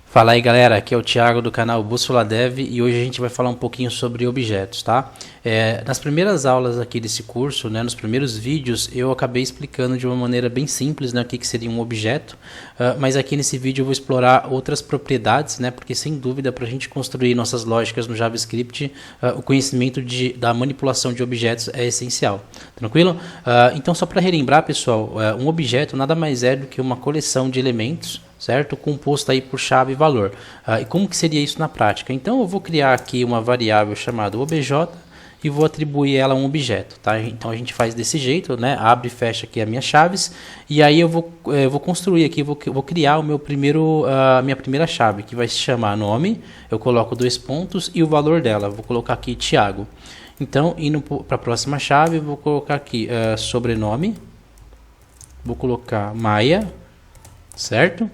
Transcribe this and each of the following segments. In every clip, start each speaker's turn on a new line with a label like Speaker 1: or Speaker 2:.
Speaker 1: Fala aí galera, aqui é o Thiago do canal Bússola Dev e hoje a gente vai falar um pouquinho sobre objetos, tá? Nas primeiras aulas aqui desse curso, né, nos primeiros vídeos, eu acabei explicando de uma maneira bem simples, né, o que seria um objeto, mas aqui nesse vídeo eu vou explorar outras propriedades, né, porque sem dúvida para a gente construir nossas lógicas no JavaScript, o conhecimento da manipulação de objetos é essencial, tranquilo? Então só para relembrar pessoal, um objeto nada mais é do que uma coleção de elementos, certo? Composto aí por chave e valor. E como que seria isso na prática? Então eu vou criar aqui uma variável chamada obj e vou atribuir ela a um objeto, tá? Então a gente faz desse jeito, né? Abre e fecha aqui as minhas chaves e aí eu vou construir aqui, vou criar o meu minha primeira chave, que vai se chamar nome. Eu coloco 2 pontos e o valor dela, vou colocar aqui Thiago. Então indo para a próxima chave, vou colocar aqui sobrenome, vou colocar Maia, certo?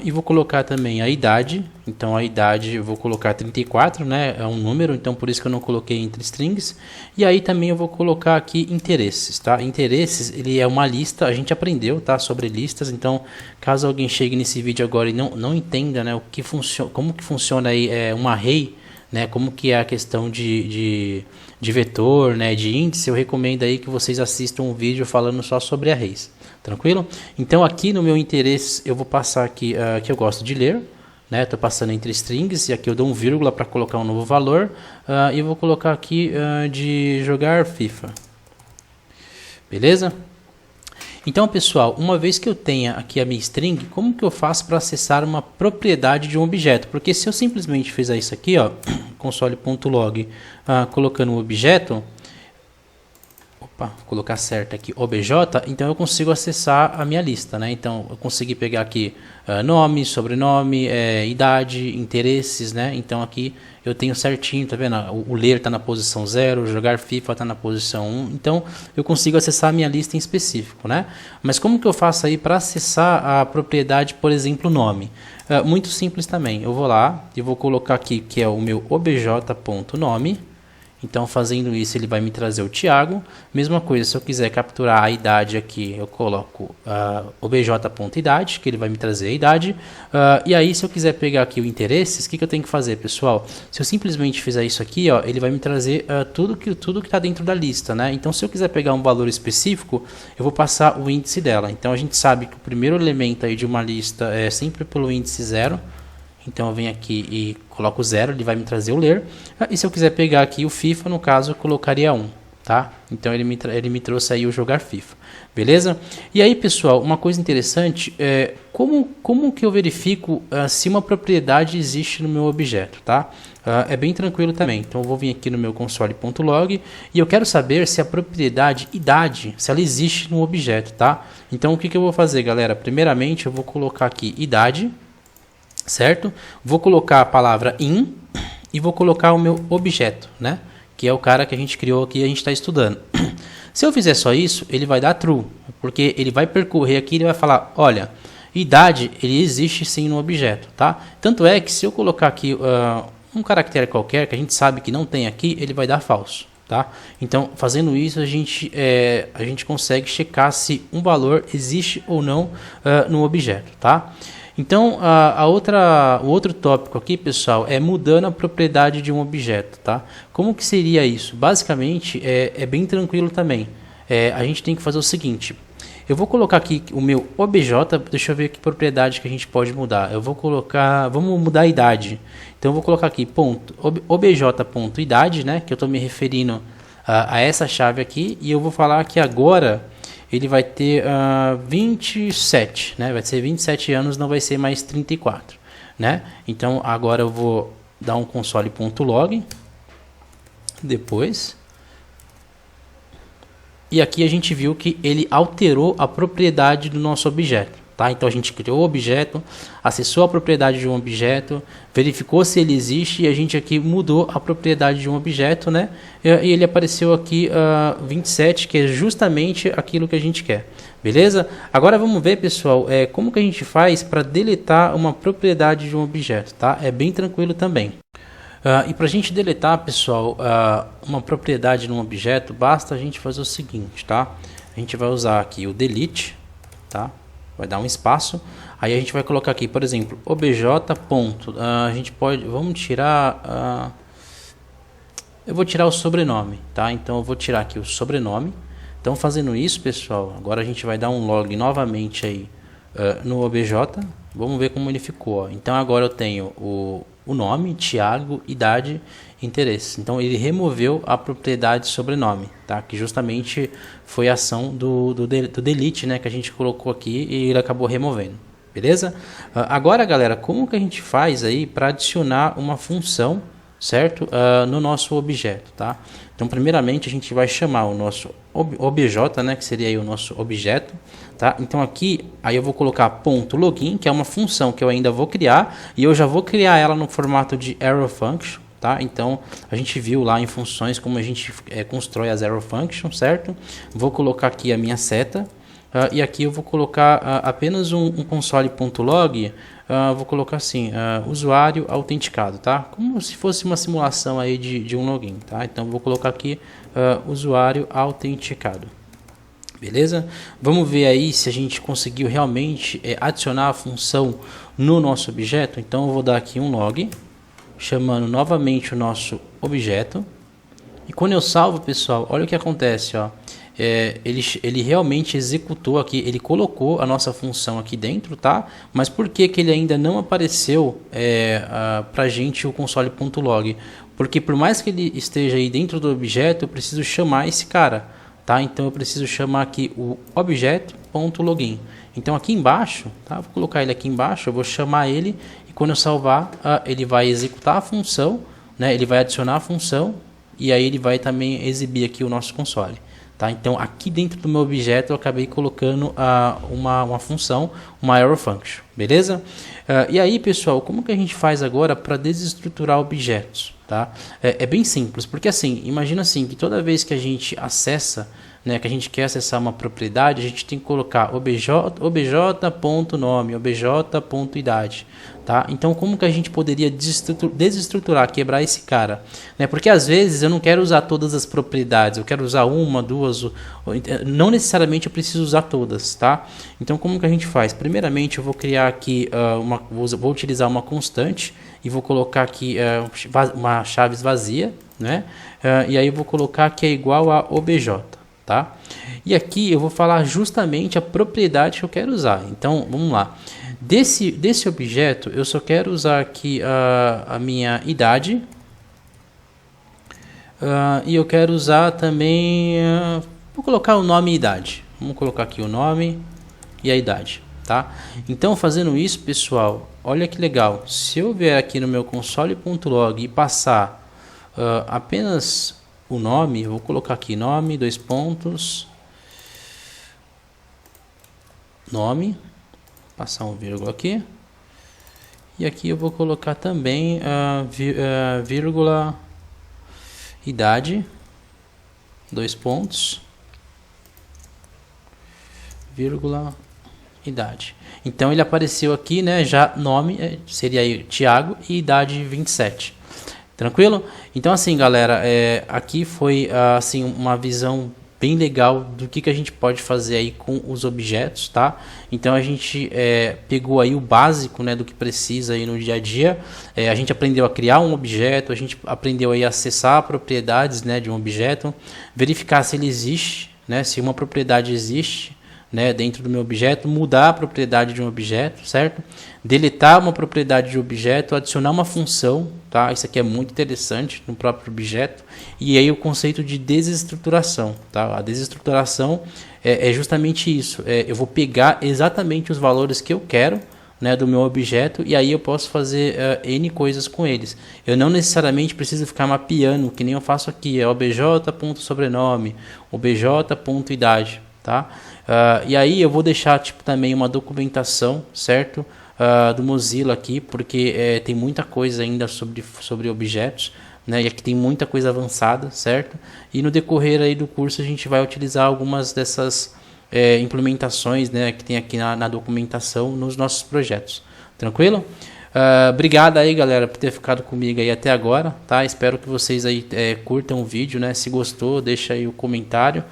Speaker 1: E vou colocar também a idade. Então a idade eu vou colocar 34, né? É um número, então por isso que eu não coloquei entre strings. E aí também eu vou colocar aqui interesses, tá? Interesses, ele é uma lista, a gente aprendeu, tá, sobre listas. Então caso alguém chegue nesse vídeo agora e não entenda, né, como que funciona aí um array, né, como que é a questão de vetor, né, de índice, eu recomendo aí que vocês assistam um vídeo falando só sobre arrays, tranquilo? Então aqui no meu interesse eu vou passar aqui que eu gosto de ler, né, estou passando entre strings e aqui eu dou um vírgula para colocar um novo valor e vou colocar aqui de jogar FIFA, beleza? Então pessoal, uma vez que eu tenha aqui a minha string, como que eu faço para acessar uma propriedade de um objeto? Porque se eu simplesmente fizer isso aqui, ó, console.log, colocando um objeto, vou colocar certo aqui, obj, então eu consigo acessar a minha lista, né? Então eu consegui pegar aqui nome, sobrenome, idade, interesses, né? Então aqui eu tenho certinho, tá vendo? O ler está na posição 0, jogar FIFA está na posição 1, então eu consigo acessar a minha lista em específico, né? Mas como que eu faço aí para acessar a propriedade, por exemplo, nome? Muito simples também, eu vou lá e vou colocar aqui que é o meu obj.nome. Então fazendo isso ele vai me trazer o Thiago. Mesma coisa, se eu quiser capturar a idade aqui, eu coloco obj.idade, que ele vai me trazer a idade. E aí se eu quiser pegar aqui o interesses, o que eu tenho que fazer, pessoal? Se eu simplesmente fizer isso aqui, ó, ele vai me trazer tudo que está dentro da lista, né? Então se eu quiser pegar um valor específico, eu vou passar o índice dela. Então a gente sabe que o primeiro elemento aí de uma lista é sempre pelo índice 0. Então eu venho aqui e coloco 0, ele vai me trazer o ler. E se eu quiser pegar aqui o FIFA, no caso eu colocaria 1, tá? Então ele me trouxe aí o jogar FIFA, beleza? E aí pessoal, uma coisa interessante é como que eu verifico se uma propriedade existe no meu objeto, tá? É bem tranquilo também. Então eu vou vir aqui no meu console.log e eu quero saber se a propriedade idade, se ela existe no objeto, tá? Então o que eu vou fazer, galera? Primeiramente eu vou colocar aqui idade, certo? Vou colocar a palavra in e vou colocar o meu objeto, né? Que é o cara que a gente criou aqui e a gente está estudando. Se eu fizer só isso, ele vai dar true, porque ele vai percorrer aqui e ele vai falar, olha, idade, ele existe sim no objeto, tá? Tanto é que se eu colocar aqui um caractere qualquer, que a gente sabe que não tem aqui, ele vai dar falso, tá? Então, fazendo isso, a gente consegue checar se um valor existe ou não no objeto, tá? Então, o outro tópico aqui, pessoal, é mudando a propriedade de um objeto, tá? Como que seria isso? Basicamente, é bem tranquilo também. A gente tem que fazer o seguinte. Eu vou colocar aqui o meu obj, deixa eu ver que propriedade que a gente pode mudar. Eu vou colocar, vamos mudar a idade. Então, eu vou colocar aqui obj.idade, né? Que eu estou me referindo a essa chave aqui. E eu vou falar que agora ele vai ter 27, né? Vai ser 27 anos, não vai ser mais 34, né? Então agora eu vou dar um console.log depois. E aqui a gente viu que ele alterou a propriedade do nosso objeto, tá? Então a gente criou o objeto, acessou a propriedade de um objeto, verificou se ele existe e a gente aqui mudou a propriedade de um objeto, né? E ele apareceu aqui 27, que é justamente aquilo que a gente quer, beleza? Agora vamos ver, pessoal, como que a gente faz para deletar uma propriedade de um objeto, tá? É bem tranquilo também. E para a gente deletar, pessoal, uma propriedade num objeto, basta a gente fazer o seguinte, tá? A gente vai usar aqui o delete, tá? Vai dar um espaço. Aí a gente vai colocar aqui, por exemplo, obj ponto. A gente pode, vamos tirar, eu vou tirar o sobrenome, tá? Então eu vou tirar aqui o sobrenome. Então fazendo isso, pessoal, agora a gente vai dar um log novamente aí no obj. Vamos ver como ele ficou. Ó. Então agora eu tenho o nome, Thiago, idade, interesse. Então ele removeu a propriedade sobrenome, tá? Que justamente foi a ação do delete, né? Que a gente colocou aqui e ele acabou removendo. Beleza? Agora, galera, como que a gente faz aí para adicionar uma função, certo? No nosso objeto, tá? Então, primeiramente, a gente vai chamar o nosso obj, né? Que seria aí o nosso objeto, tá? Então, aqui, aí eu vou colocar ponto .login, que é uma função que eu ainda vou criar, e eu já vou criar ela no formato de arrow function, tá? Então, a gente viu lá em funções como a gente constrói as arrow functions, certo? Vou colocar aqui a minha seta, e aqui eu vou colocar apenas um console.log, vou colocar assim, usuário autenticado, tá? Como se fosse uma simulação aí de um login, tá? Então vou colocar aqui usuário autenticado. Beleza? Vamos ver aí se a gente conseguiu realmente adicionar a função no nosso objeto. Então eu vou dar aqui um log, chamando novamente o nosso objeto. E quando eu salvo, pessoal, olha o que acontece, ó. Ele realmente executou aqui, ele colocou a nossa função aqui dentro, tá? Mas por que que ele ainda não apareceu pra gente o console.log? Porque por mais que ele esteja aí dentro do objeto, eu preciso chamar esse cara, tá? Então eu preciso chamar aqui o objeto.login. Então aqui embaixo, tá? Vou colocar ele aqui embaixo, eu vou chamar ele e quando eu salvar, ele vai executar a função, né? Ele vai adicionar a função e aí ele vai também exibir aqui o nosso console. Tá? Então aqui dentro do meu objeto eu acabei colocando uma função, uma arrow function, beleza? E aí, pessoal, como que a gente faz agora para desestruturar objetos? Tá? É bem simples, porque assim, imagina assim, que toda vez que a gente acessa, né, que a gente quer acessar uma propriedade, a gente tem que colocar obj.nome, obj.idade. Tá? Então, como que a gente poderia desestruturar, quebrar esse cara? Né? Porque às vezes eu não quero usar todas as propriedades, eu quero usar uma, duas, não necessariamente eu preciso usar todas. Tá? Então, como que a gente faz? Primeiramente, eu vou criar aqui, vou utilizar uma constante e vou colocar aqui uma chave vazia, né? E aí eu vou colocar que é igual a obj. Tá? E aqui eu vou falar justamente a propriedade que eu quero usar. Então, vamos lá. Desse objeto, eu só quero usar aqui a minha idade. E eu quero usar também... vou colocar o nome e idade. Vamos colocar aqui o nome e a idade. Tá? Então, fazendo isso, pessoal, olha que legal. Se eu vier aqui no meu console.log e passar apenas o nome, eu vou colocar aqui nome, dois pontos, nome, passar um vírgula aqui, e aqui eu vou colocar também vírgula, idade, dois pontos, vírgula, idade. Então ele apareceu aqui, né, já nome seria aí Thiago e idade 27. Tranquilo? Então assim, galera, aqui foi assim uma visão bem legal do que a gente pode fazer aí com os objetos, tá? Então a gente pegou aí o básico, né, do que precisa aí no dia a dia. A gente aprendeu a criar um objeto, a gente aprendeu aí a acessar propriedades, né, de um objeto, verificar se ele existe, né, se uma propriedade existe, né, dentro do meu objeto, mudar a propriedade de um objeto, certo? Deletar uma propriedade de objeto, adicionar uma função, tá? Isso aqui é muito interessante no próprio objeto. E aí o conceito de desestruturação, tá? A desestruturação é justamente isso. Eu vou pegar exatamente os valores que eu quero, né, do meu objeto, e aí eu posso fazer N coisas com eles. Eu não necessariamente preciso ficar mapeando, que nem eu faço aqui, obj.sobrenome, obj.idade, tá? E aí eu vou deixar também uma documentação, certo? Do Mozilla aqui, porque tem muita coisa ainda sobre objetos, né? E aqui tem muita coisa avançada, certo? E no decorrer aí do curso a gente vai utilizar algumas dessas implementações, né, que tem aqui na documentação nos nossos projetos. Tranquilo? Obrigado aí, galera, por ter ficado comigo aí até agora, tá? Espero que vocês aí curtam o vídeo, né? Se gostou, deixa aí o comentário.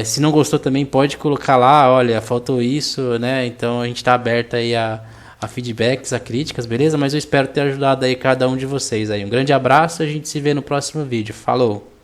Speaker 1: Se não gostou também pode colocar lá, olha, faltou isso, né? Então a gente está aberto aí a feedbacks, a críticas, beleza? Mas eu espero ter ajudado aí cada um de vocês aí. Um grande abraço, a gente se vê no próximo vídeo. Falou!